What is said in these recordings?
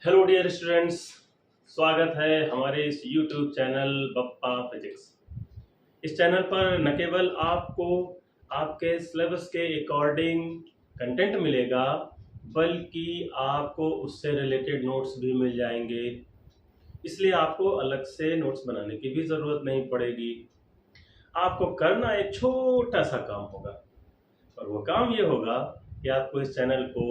Hello dear students, स्वागत है हमारे इस यूट्यूब चैनल बप्पा फिजिक्स। इस चैनल पर न केवल आपको आपके सिलेबस के अकॉर्डिंग कंटेंट मिलेगा, बल्कि आपको उससे रिलेटेड नोट्स भी मिल जाएंगे। इसलिए आपको अलग से नोट्स बनाने की भी ज़रूरत नहीं पड़ेगी। आपको करना एक छोटा सा काम होगा, और वो काम ये होगा कि आपको इस चैनल को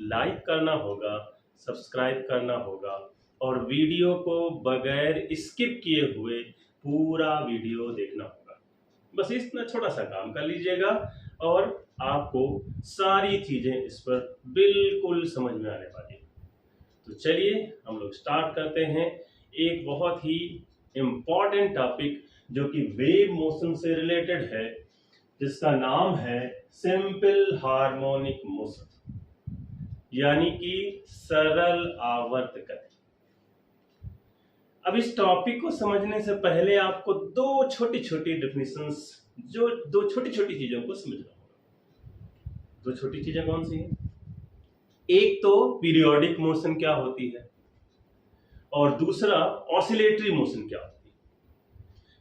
लाइक करना होगा, सब्सक्राइब करना होगा और वीडियो को बगैर स्किप किए हुए पूरा वीडियो देखना होगा। बस इतना छोटा सा काम कर लीजिएगा और आपको सारी चीजें इस पर बिल्कुल समझ में आने वाली है। तो चलिए हम लोग स्टार्ट करते हैं एक बहुत ही इम्पॉर्टेंट टॉपिक जो कि वेव मोशन से रिलेटेड है, जिसका नाम है सिंपल हार्मोनिक मोशन, यानी कि सरल आवर्त गति। अब इस टॉपिक को समझने से पहले आपको दो छोटी छोटी डेफिनेशंस, जो दो छोटी छोटी चीजों को समझना होगा। दो छोटी चीजें कौन सी हैं? एक तो पीरियोडिक मोशन क्या होती है और दूसरा ऑसिलेटरी मोशन क्या होती है।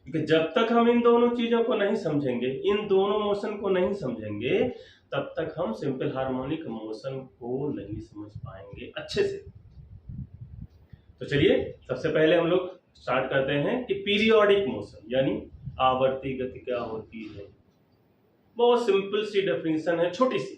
क्योंकि जब तक हम इन दोनों चीजों को नहीं समझेंगे, इन दोनों मोशन को नहीं समझेंगे, तब तक हम सिंपल हार्मोनिक मोशन को नहीं समझ पाएंगे अच्छे से। तो चलिए सबसे पहले हम लोग स्टार्ट करते हैं कि पीरियोडिक मोशन यानी आवर्ती गति क्या होती है। बहुत सिंपल सी डेफिनेशन है, छोटी सी,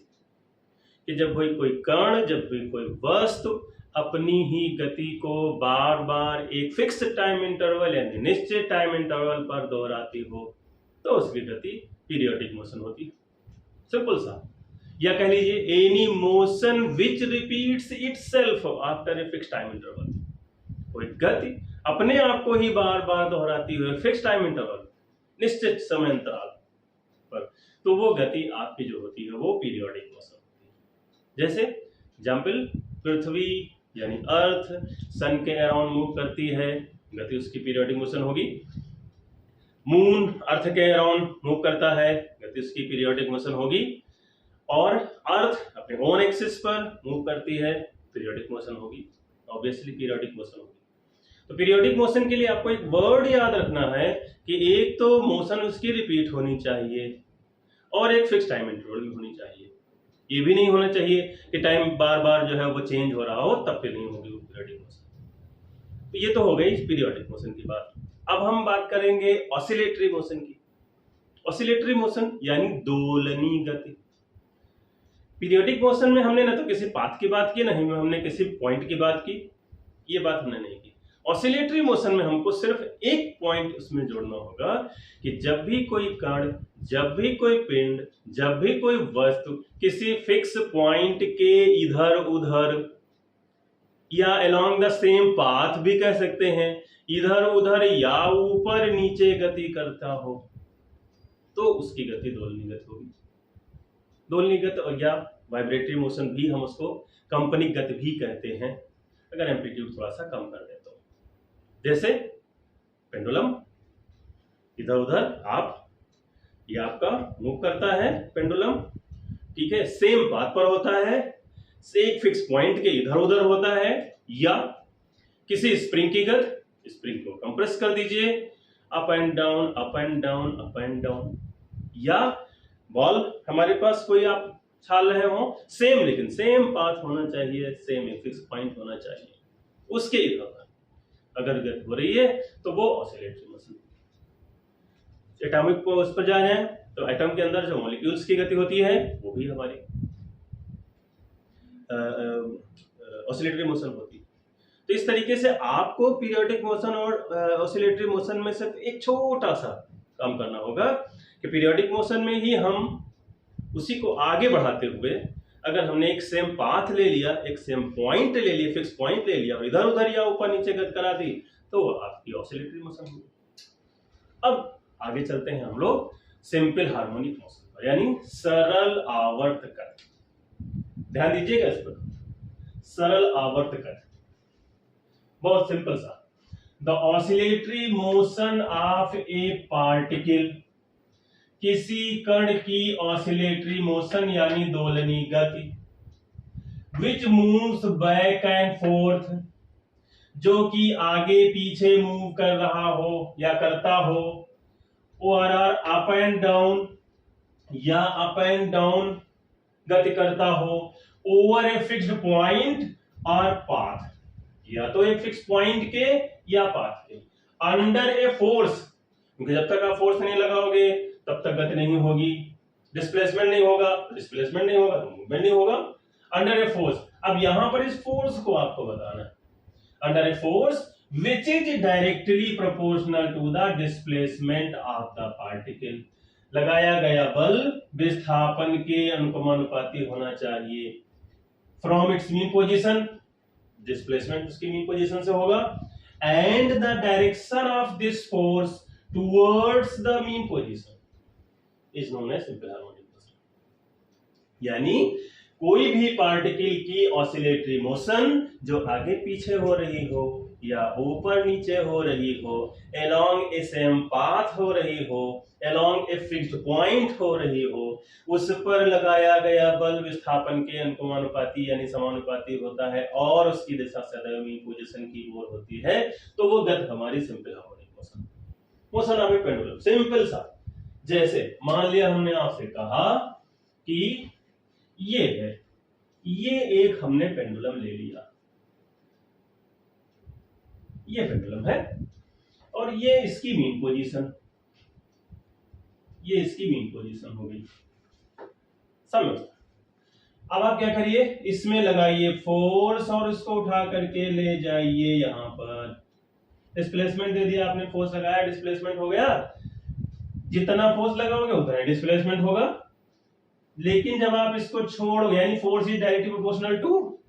कि जब कोई कण, जब भी कोई वस्तु अपनी ही गति को बार बार एक फिक्स टाइम इंटरवल यानी निश्चित टाइम इंटरवल पर दोहराती हो, तो उसकी गति पीरियोडिक मोशन होती है। सिंपल सा। या कह लीजिए any motion which repeats itself after a fix time interval. कोई गति अपने आप को ही बार बार दोहराती हुई फिक्स टाइम इंटरवल, निश्चित समय अंतराल पर, तो वो गति आपकी जो होती है वो पीरियोडिक मोशन होती है। जैसे एग्जाम्पल, पृथ्वी यानी अर्थ सन के अराउंड मूव करती है, गति उसकी पीरियोडिक मोशन होगी। मून अर्थ के अराउंड मूव करता है, गति उसकी पीरियोडिक मोशन होगी। और अर्थ अपने ओन एक्सिस पर मूव करती है, पीरियोडिक मोशन होगी, ऑब्वियसली पीरियोडिक मोशन होगी। तो पीरियोडिक मोशन के लिए आपको एक वर्ड याद रखना है कि एक तो मोशन उसकी रिपीट होनी चाहिए और एक फिक्स टाइम इंटरवल भी होनी चाहिए। ये भी नहीं होना चाहिए कि टाइम बार बार जो है वो चेंज हो रहा हो, तब फिर नहीं होगी वो पीरियोडिक मोशन। तो ये तो हो गई पीरियोडिक मोशन की बात। अब हम बात करेंगे ऑसिलेटरी मोशन की। ऑसिलेटरी मोशन यानी दोलनी गति। पीरियोडिक मोशन में हमने ना तो किसी पाथ की बात की, ना ही हमने किसी पॉइंट की बात की, ये बात हमने नहीं की। ऑसिलेटरी मोशन में हमको सिर्फ एक पॉइंट उसमें जोड़ना होगा कि जब भी कोई कण, जब भी कोई पिंड, जब भी कोई वस्तु किसी फिक्स पॉइंट के इधर उधर या अलोंग द सेम पाथ भी कह सकते हैं, इधर उधर या ऊपर नीचे गति करता हो, तो उसकी गति दोलनी गति होगी। दोलनी गति या वाइब्रेटरी मोशन भी हम उसको कंपनिक गति भी कहते हैं, अगर एम्पलीट्यूड थोड़ा सा कम कर दे तो। जैसे पेंडुलम, इधर उधर आप, ये आपका मूव करता है पेंडुलम, ठीक है, सेम पाथ पर होता है, एक फिक्स पॉइंट के इधर उधर होता है। या किसी स्प्रिंग की गति, स्प्रिंग को कंप्रेस कर दीजिए, up and down up and down up and down. या बॉल हमारे पास कोई आप छाल रहे हो, सेम, लेकिन सेम पाथ होना चाहिए, सेम एक फिक्स पॉइंट होना चाहिए, उसके इधर अगर गति हो रही है तो वो ऑसिलेटरी मोशन। एटॉमिक को उस पर जाए तो एटम के अंदर जो मॉलिक्यूल्स की गति होती है वो भी हमारी ऑसिलेटरी मोशन होती है। तो इस तरीके से आपको पीरियोडिक मोशन और ऑसिलेटरी मोशन में सिर्फ एक छोटा सा काम करना होगा कि पीरियोडिक मोशन में ही हम उसी को आगे बढ़ाते हुए, अगर हमने एक सेम पाथ ले लिया, एक सेम पॉइंट ले लिया, फिक्स पॉइंट ले लिया और इधर उधर या ऊपर नीचे गति करा दी, तो आपकी ऑसिलेटरी मोशन होगी। अब आगे चलते हैं हम लोग सिंपल हार्मोनिक मोशन पर, यानी सरल आवर्त गति। ध्यान दीजिएगा इस पर, सरल आवर्त गति बहुत सिंपल सा। The oscillatory motion of A particle, किसी कण की ऑसिलेटरी मोशन यानी दोलनी गति, which moves back and forth जो कि आगे पीछे मूव कर रहा हो या करता हो, ORR अप एंड डाउन या अप एंड डाउन गति करता हो ओवर ए फिक्स्ड पॉइंट और पाथ, या तो एक फिक्स पॉइंट के या पाथ के, अंडर ए फोर्स, क्योंकि जब तक आप फोर्स नहीं लगाओगे तब तक गति नहीं होगी, डिस्प्लेसमेंट नहीं होगा, डिस्प्लेसमेंट नहीं होगा तो मूवमेंट नहीं होगा, अंडर ए फोर्स। अब यहां पर इस फोर्स को आपको बताना है, under a force which is directly proportional to the displacement of the particle, लगाया गया बल विस्थापन के अनुपाती होना चाहिए, from its mean position, displacement उसकी मीन पोजीशन से होगा, and the direction of this force towards the mean position is known as simple harmonic motion. यानी कोई भी पार्टिकल की ऑसिलेटरी मोशन जो आगे पीछे हो रही हो या ऊपर नीचे हो रही हो, along ए सेम पाथ हो रही हो, along ए फिक्स्ड पॉइंट हो रही हो, उस पर लगाया गया बल विस्थापन के अनुपाती यानी समानुपाती होता है और उसकी दिशा सदैव मीन पोजीशन की ओर होती है, तो वो गति हमारी simple harmonic motion. Motion of A pendulum simple सा, जैसे मान लिया हमने आपसे कहा कि ये है, ये एक हमने पेंडुलम ले लिया, ये पेंडुलम है और ये इसकी मीन पोजीशन, ये इसकी मीन पोजीशन हो गई, समझ। अब आप क्या करिए, इसमें लगाइए फोर्स और इसको उठा करके ले जाइए यहां पर, डिस्प्लेसमेंट दे दिया आपने, फोर्स लगाया डिस्प्लेसमेंट हो गया, जितना फोर्स लगाओगे उतना डिस्प्लेसमेंट होगा, लेकिन जब आप इसको छोड़ो यानी force is directly proportional to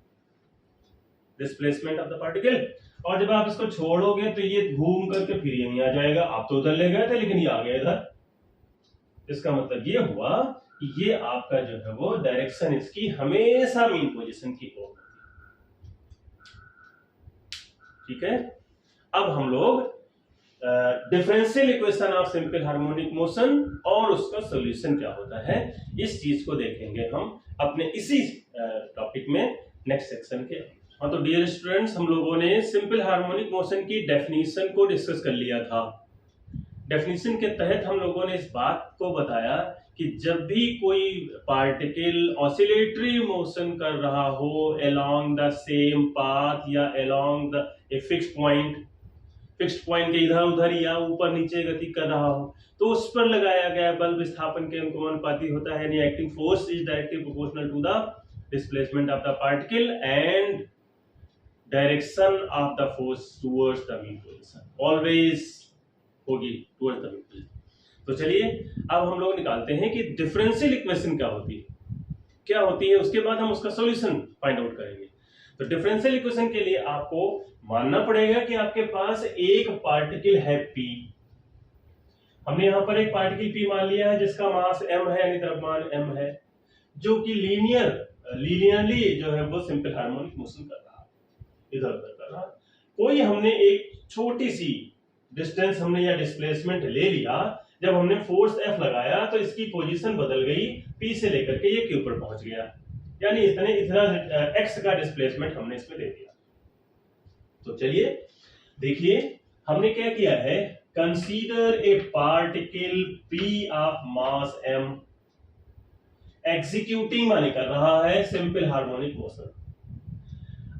displacement of the particle, और जब आप इसको छोड़ोगे तो ये घूम करके फिर यहीं आ जाएगा, आप तो उधर ले गए थे लेकिन ये आ गया इधर, इसका मतलब ये हुआ कि ये आपका जो है वो डायरेक्शन इसकी हमेशा मीन पोजीशन की ओर, ठीक है। अब हम लोग differential equation of simple harmonic motion और उसका सॉल्यूशन क्या होता है, इस चीज को देखेंगे हम अपने इसी टॉपिक में नेक्स्ट सेक्शन के। हाँ, तो डियर स्टूडेंट्स, हम लोगों ने सिंपल हार्मोनिक मोशन की डेफिनेशन को डिस्कस कर लिया था। डेफिनेशन के तहत हम लोगों ने इस बात को बताया कि जब भी कोई पार्टिकल ऑसिलेटरी मोशन कर रहा हो अलोंग द सेम पाथ या along the a fixed point के इधर उधर या ऊपर नीचे गति कर रहा हो, तो उस पर लगाया गया बल विस्थापन के अनुपाती होता है, यानी acting force is directly proportional to the displacement of the particle and direction of the force towards the mean position always होगी टुवर्ड्स द मीन पोजीशन। तो चलिए अब हम लोग निकालते हैं कि डिफरेंशियल इक्वेशन क्या होती है, उसके बाद हम उसका सॉल्यूशन फाइंड आउट करेंगे। तो डिफरेंशियल इक्वेशन के लिए आपको मानना पड़ेगा कि आपके पास एक पार्टिकल है P, हमने यहां पर एक पार्टिकल P मान लिया है जिसका मास m है यानी द्रव्यमान m है, जो कि लीनियरली जो है वो सिंपल हार्मोनिक मोशन कर रहा है, इधर उधर कर रहा है। कोई हमने एक छोटी सी डिस्टेंस हमने या डिस्प्लेसमेंट ले लिया, जब हमने फोर्स F लगाया तो इसकी पोजीशन बदल गई, P से लेकर के ये Q पर पहुंच गया, यानी इतना x का डिस्प्लेसमेंट हमने इसमें दे दिया। तो चलिए देखिए हमने क्या किया है, consider a particle P of mass m executing माने कर रहा है सिंपल हार्मोनिक मोशन,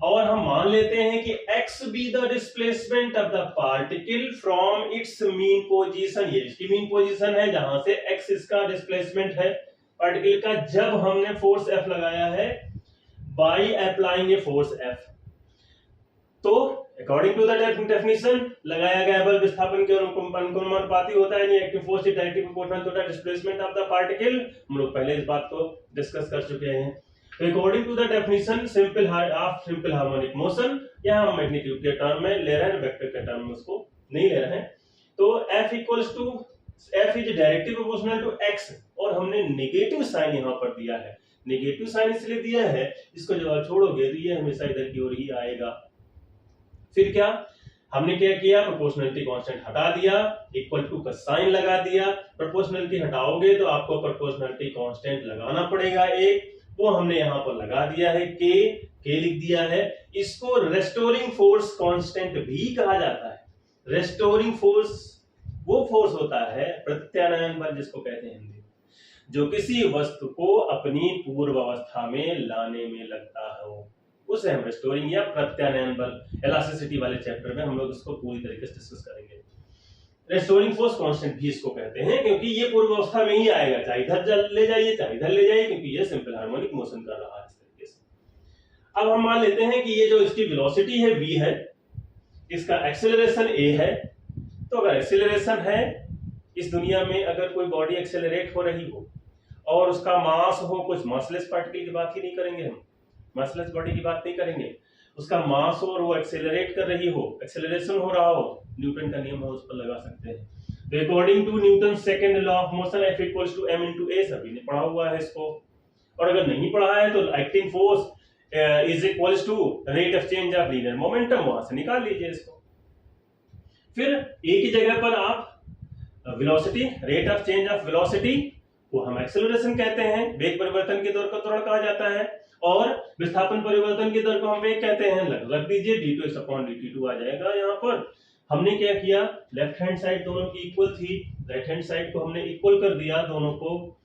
और हम मान लेते हैं कि x be the displacement of the particle from its mean position, ये इसकी मीन पोजीशन है जहां से x इसका डिस्प्लेसमेंट है पार्टिकल का, जब हमने फोर्स F लगाया है by applying a force F। तो अकॉर्डिंग टू द डेफिनेशन लगाया गया बल विस्थापन के अनुपाती होता है, यानी active force is directly proportional to the displacement of the particle. हम लोग पहले इस बात को डिस्कस कर चुके हैं। तो according to the definition simple harmonic motion, यहां हम मैग्नीट्यूड के टर्म में ले रहे हैं, वेक्टर के टर्म में उसको नहीं ले रहे हैं। तो F equals to F is directly proportional to x, और हमने नेगेटिव साइन यहां पर दिया है। नेगेटिव साइन इसलिए दिया है, इसको जब आप छोड़ोगे तो ये हमेशा इधर की ओर ही आएगा। फिर क्या हमने क्या किया, प्रोपोर्शनलिटी कांस्टेंट हटा दिया, इक्वल टू का साइन लगा दिया। प्रोपोर्शनलिटी हटाओगे तो आपको प्रोपोर्शनलिटी कांस्टेंट लगाना पड़ेगा एक, वो हमने यहाँ पर लगा दिया है, के लिख दिया है। इसको रेस्टोरिंग फोर्स कांस्टेंट भी कहा जाता है। रेस्टोरिंग फोर्स वो फोर्स होता है, प्रत्यानयन बल जिसको कहते हैं हिंदी, जो किसी वस्तु को अपनी पूर्व अवस्था में लाने में लगता हो, उसे हम रेस्टोरिंग या प्रत्यानयन बल, इलास्टिसिटी वाले चैप्टर में हम लोग इसको पूरी तरीके से डिस्कस करेंगे। रेस्टोरिंग फोर्स कांस्टेंट भी इसको कहते हैं, क्योंकि ये पूर्व अवस्था में ही आएगा, चाहे इधर ले जाइए चाहे इधर ले जाइए, क्योंकि ये सिंपल हार्मोनिक मोशन कर रहा है इस तरीके से। अब हम मान लेते हैं कि ये जो इसकी वेलोसिटी है v है, इसका एक्सेलरेशन a है। तो अगर एक्सेलरेशन है, इस दुनिया में अगर कोई बॉडी एक्सेलरेट हो रही हो और उसका मास हो, कुछ मासलेस पार्टिकल की बात ही नहीं करेंगे हम, मासलेस बॉडी की बात नहीं करेंगे, उसका मास हो और वो एक्सेलरेट कर रही हो, एक्सेलरेशन हो रहा हो, न्यूटन का नियम है उस पर लगा सकते हैं। तो according to Newton second law of motion F equals to m into a, सभी ने पढ़ा हुआ है इसको। और अगर नहीं पढ़ा है तो acting force is equals to rate of change of linear momentum, वहां से निकाल लीजिए इसको। फिर एक ही जगह पर आप velocity, rate of change of velocity को हम एक्सेलरेशन कहते हैं, वेग परिवर्तन की दर को त्वरण कहा जाता है, और विस्थापन परिवर्तन की दर को हम वेग कहते हैं। रख दीजिए, d2x/dt2 आ जाएगा। यहाँ पर हमने क्या किया, लेफ्ट हैंड साइड दोनों की इक्वल थी, राइट हैंड साइड को हमने इक्वल कर दिया दोनों को।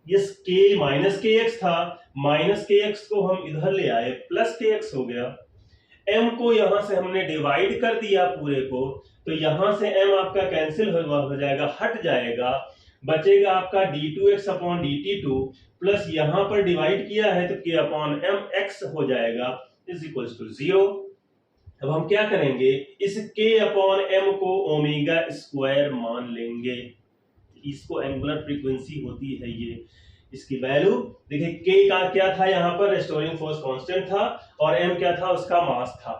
ये k माइनस kx था, माइनस kx को हम इधर ले आए, प्लस kx हो गया। m को यहां से हमने डिवाइड कर दिया पूरे को, तो यहां से m आपका कैंसिल हो जाएगा, हट जाएगा, बचेगा आपका d2x/dt2 प्लस यहां पर डिवाइड किया है तो k/mx हो जाएगा इज इक्वल्स टू 0। अब हम क्या करेंगे, इस k/m को ओमेगा स्क्वायर मान लेंगे। इसको एंगुलर फ्रीक्वेंसी होती है ये, इसकी वैल्यू देखिए, k का क्या था यहाँ पर, रेस्टोरिंग फोर्स कांस्टेंट था, और m क्या था, उसका मास था।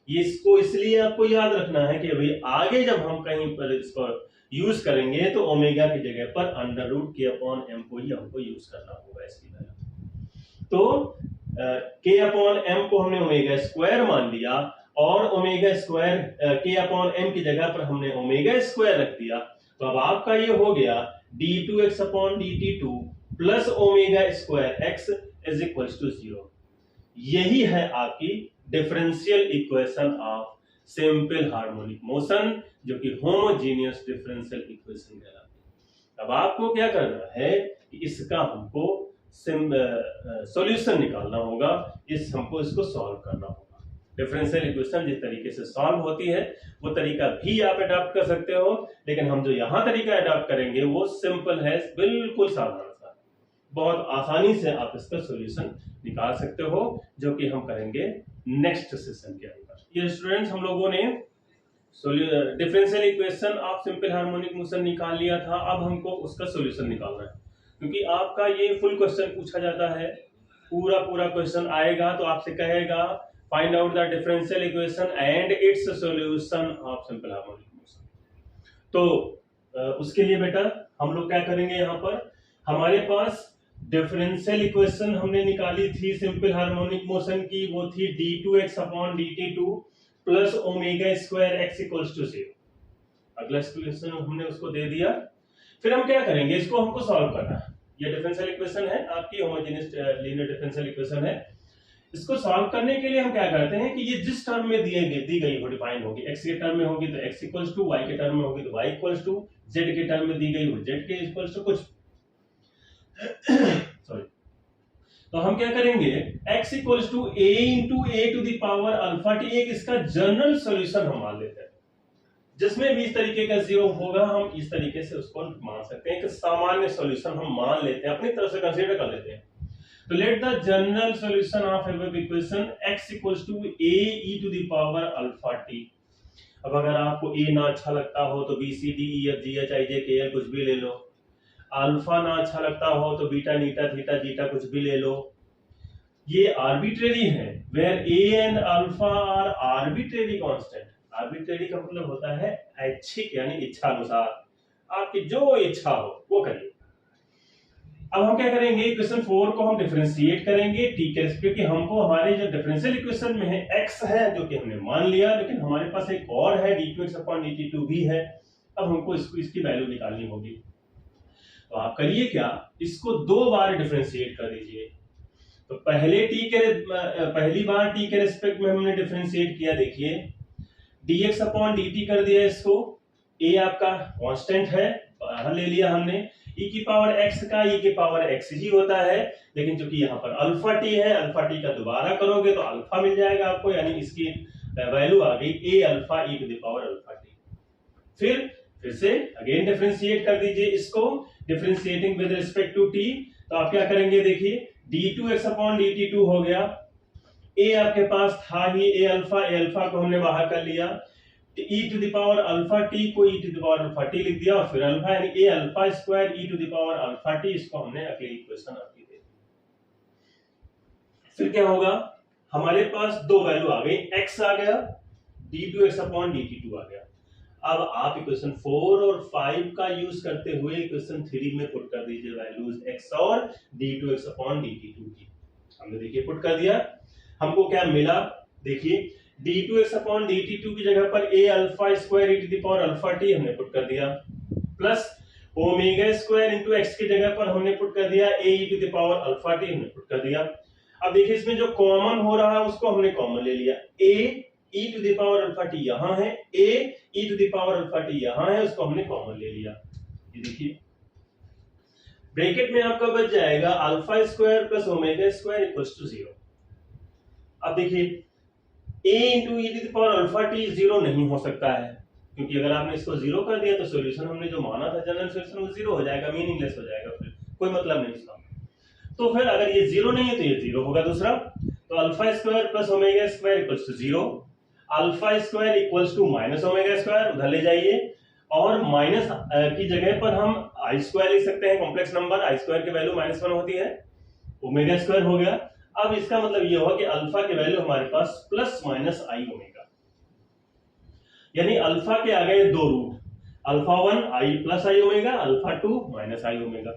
ये इसको इसलिए आपको याद रखना है कि अभी आगे जब हम कहीं पर इसको यूज करेंगे तो ओमेगा की जगह पर √k/m को ही हमको यूज करना होगा इसकी वैल्यू। तो k/m को हमने ओमेगा स्क्वायर मान लिया, और ओमेगा स्क्वायर k/m की जगह पर हमने ओमेगा स्क्वायर रख दिया। तो अब आपका ये हो गया d2x/dt2 plus omega square x is equals to 0। यही है आपकी differential equation of simple harmonic motion, जो कि होमोजेनियस डिफरेंशियल इक्वेशन कहलाती है। अब आपको क्या करना है कि इसका हमको सॉल्यूशन निकालना होगा, हमको इसको सॉल्व करना होगा। डिफरेंशियल इक्वेशन जिस तरीके से सॉल्व होती है वो तरीका भी आप अडॉप्ट कर सकते हो, लेकिन हम जो यहाँ तरीका अडॉप्ट करेंगे वो सिंपल है, बिल्कुल साधारण सा, बहुत आसानी से आप इसका सॉल्यूशन निकाल सकते हो, जो कि हम करेंगे नेक्स्ट सेशन के अंदर। ये स्टूडेंट्स, हम लोगों ने differential equation of simple harmonic motion निकाल लिया था। अब हमको उसका सॉल्यूशन निकालना है, क्योंकि आपका ये फुल क्वेश्चन पूछा जाता है, पूरा क्वेश्चन आएगा तो आपसे कहेगा find out the differential equation and it's solution of simple harmonic motion. तो उसके लिए बेटा हम लोग क्या करेंगे, यहाँ पर हमारे पास डिफरेंशियल इक्वेशन हमने निकाली थी सिंपल हार्मोनिक मोशन की, वो थी d2x/dt2 plus omega square x equals to 0। अगला इक्वेशन हमने उसको दे दिया। फिर हम क्या करेंगे, इसको हमको सॉल्व करना है। ये डिफरेंशियल इक्वेशन है आपकी, होमोजेनियस लीनियर डिफरेंशियल इक्वेशन है। इसको सॉल्व करने के लिए हम क्या करते हैं कि ये जिस टर्म में दी गई हो, डिफाइन होगी, x के टर्म में होगी तो x इक्वल्स टू, y के टर्म में होगी तो y इक्वल्स टू, z के टर्म में दी गई हो z के इक्वल्स टू कुछ सॉरी। तो हम क्या करेंगे, x equals to a into a to the power alpha t, एक इसका जनरल सॉल्यूशन हम मान लेते हैं, जिसमें भी इस तरीके का 0 होगा हम इस तरीके से उसको मान सकते हैं कि सामान्य सॉल्यूशन हम मान लेते हैं, अपनी तरफ से कंसीडर कर लेते हैं। तो let the general solution of above equation x equals to a e to the power alpha t। अब अगर आपको a ना अच्छा लगता हो तो b c d e f g h i j k l कुछ भी ले लो, अल्फा ना अच्छा लगता हो तो बीटा नीटा थीटा जीटा कुछ भी ले लो। ये आर्बिट्रेरी है, where a and alpha are arbitrary constant. Arbitrary का मतलब होता है ऐच्छिक, यानी इच्छा अनुसार, आपकी जो इच्छा हो वो करिए। अब हम क्या करेंगे, इक्वेशन 4 को हम डिफरेंशिएट करेंगे t के रिस्पेक्ट, क्योंकि हमको हमारे जो डिफरेंशियल इक्वेशन में है x है जो कि हमने मान लिया, लेकिन हमारे पास एक और है d2x/dt2 भी है। अब हमको इसकी वैल्यू निकालनी होगी। तो आप करिए क्या, इसको 2 बार डिफरेंशिएट कर दीजिए। तो पहली बार टी के रेस्पेक्ट में हमने डिफरेंशिएट किया, देखिए dx अपॉन dt कर दिया इसको, a आपका कांस्टेंट है बाहर ले लिया हमने, e की पावर x का e की पावर x ही होता है, लेकिन चूंकि यहाँ पर अल्फा टी है, अल्फा टी का दोबारा करोगे तो अल्फा मिल जाएगा आपको, यानी इसकी वैल्यू आ गई a alpha e to the power alpha t. फिर से अगेन डिफरेंशिएट कर दीजिए इसको, differentiating with respect to t, तो आप क्या करेंगे, देखिए d2x अपॉन dt2 हो गया, a आपके पास था ही a अल्फा को हमने बाहर कर लिया, e to the power alpha t को e to the power alpha t लिख दिया, और फिर अल्फा यानी a alpha square e to the power alpha t, इसको हमने अगली इक्वेशन आपकी दे दी। फिर क्या होगा, हमारे पास 2 वैल्यू आ गई, x आ गया, d2x अपॉन dt2 आ गया। अब आप इक्वेशन 4 और 5 का यूज करते हुए इक्वेशन 3 में पुट कर दीजिए वैल्यूज x और d2x अपॉन dt2 की। हमने देखिए पुट कर दिया, हमको क्या मिला, देखिए d2x अपॉन dt2 की जगह पर a alpha square e to the power alpha t हमने पुट कर दिया, plus omega square into x की जगह पर हमने पुट कर दिया a e to the power alpha t हमने पुट कर दिया। अब देखिए इसमें जो कॉमन हो रहा है उसको हमने कॉमन ले लिया, a e to the power alpha t यहां है, a e to the power alpha t यहां है, उसको हमने कॉमन ले लिया। ये देखिए ब्रैकेट में आपका बच जाएगा alpha square plus omega square equals to 0। अब देखिए a into e to the power alpha t 0 नहीं हो सकता है, क्योंकि अगर आपने इसको 0 कर दिया तो सॉल्यूशन हमने जो माना था जनरल सॉल्यूशन वो 0 हो जाएगा, मीनिंगलेस हो जाएगा, फिर कोई मतलब नहीं इसका। तो फिर अगर ये 0 नहीं है तो ये 0 होगा दूसरा, तो alpha square plus omega square equals to 0, alpha square equals to minus omega square, उधर ले जाइए, और माइनस की जगह पर हम आई स्क्वायर लिख सकते हैं, कॉम्प्लेक्स नंबर आई स्क्वायर की वैल्यू -1 होती है, ओमेगा स्क्वायर हो गया। अब इसका मतलब ये हुआ कि अल्फा की वैल्यू हमारे पास प्लस माइनस आई ओमेगा, यानी अल्फा के आ गए 2 रूट, अल्फा 1 आई प्लस आई ओमेगा, अल्फा 2 माइनस आई ओमेगा।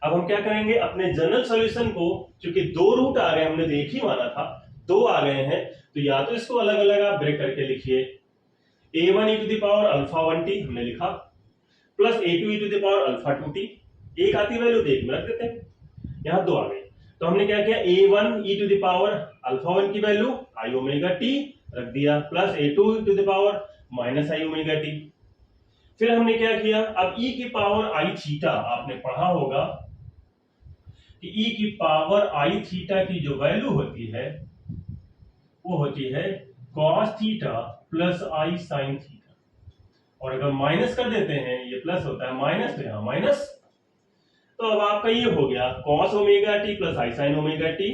अब हम क्या करेंगे, अपने जनरल सॉल्यूशन को, क्योंकि 2 रूट आ गए, हमने एक ही माना था, 2 आ गए हैं, तो या तो इसको अलग अलग आप ब्रेक करके लिखिए, a1 e to the power alpha 1t हमने लिखा, plus a2 e to the power alpha 2t, एक आती वैल्यू तो एक में रख देते हैं, यहां 2 आ गई, तो हमने क्या किया, a1 e to the power alpha 1 की वैल्यू i ओमेगा t रख दिया, plus a2 e to the power minus i omega t। फिर हमने क्या किया, अब e की पावर i थीटा आपने पढ़ा होगा कि e की पावर i थीटा की जो वैल्यू होती है वो होती है cos theta plus i sin theta, और अगर माइनस कर देते हैं ये प्लस होता है, माइनस तो यहां माइनस, तो अब आपका ये हो गया cos omega t plus i sin omega t,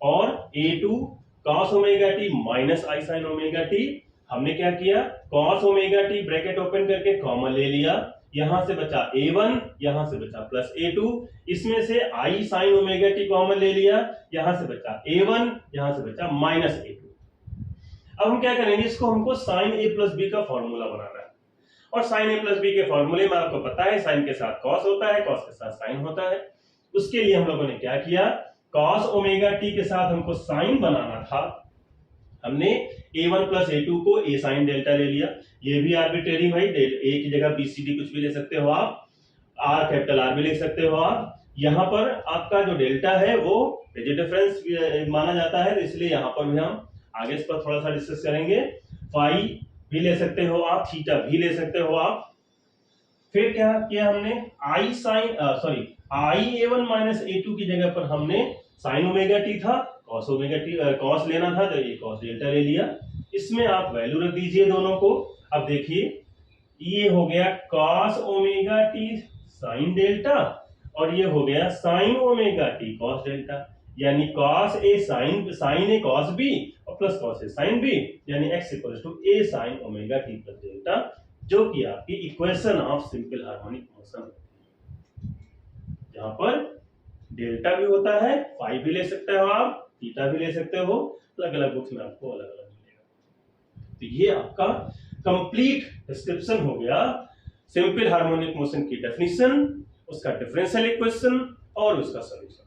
और a2 cos omega t minus i sin omega t। हमने क्या किया, cos omega t bracket open करके कॉमन ले लिया, यहां से बचा a1, यहां से बचा प्लस a2, इसमें से i sin omega t common ले लिया, यहां से बचा a1, यहां से बचा माइनस a2। अब हम क्या करेंगे, इसको हमको sin a प्लस b का फॉर्मूला बनाना है, और sin a प्लस b के फॉर्मूले में आपको पता है sin के साथ cos होता है, cos के साथ sin होता है। उसके लिए हम लोगों ने क्या किया, cos ओमेगा t के साथ हमको sin बनाना था, हमने a1 प्लस a2 को a sin डेल्टा ले लिया, ये भी आर्बिट्रेरी भाई, a की जगह bcd कुछ भी ले सकते हो आप, r कैपिटल R भी ले सकते हो आप। यहाँ पर आपका जो डेल्टा है वो फेज डिफरेंस माना जाता है, इसलिए यहाँ पर भी हम आगे इस पर थोड़ा सा डिस्कस करेंगे। फाई भी ले सकते हो आप, थीटा भी ले सकते हो आप। फिर क्या किया हमने, आई a1 माइनस a2 की जगह पर हमने sin ओमेगा t था, cos ओमेगा t cos लेना था तो ये cos डेल्टा ले लिया, इसमें आप वैल्यू रख दीजिए दोनों को। अब देखिए ये हो गया cos omega t sin delta, और ये हो गया sin omega t cos delta, यानी cos a sin a cos b और प्लस cos a sin b, यानी x equals to a sin omega t plus delta, जो कि आपकी equation of simple harmonic motion है, जहां पर डेल्टा भी होता है, फाई भी ले सकते हो आप, थीटा भी ले सकते हो, अलग अलग बुक्स में आपको अलग अलग मिलेगा। तो ये आपका कंप्लीट डिस्क्रिप्शन हो गया सिंपल हार्मोनिक मोशन की डेफिनेशन, उसका डिफरेंशियल इक्वेशन और उसका सॉल्यूशन।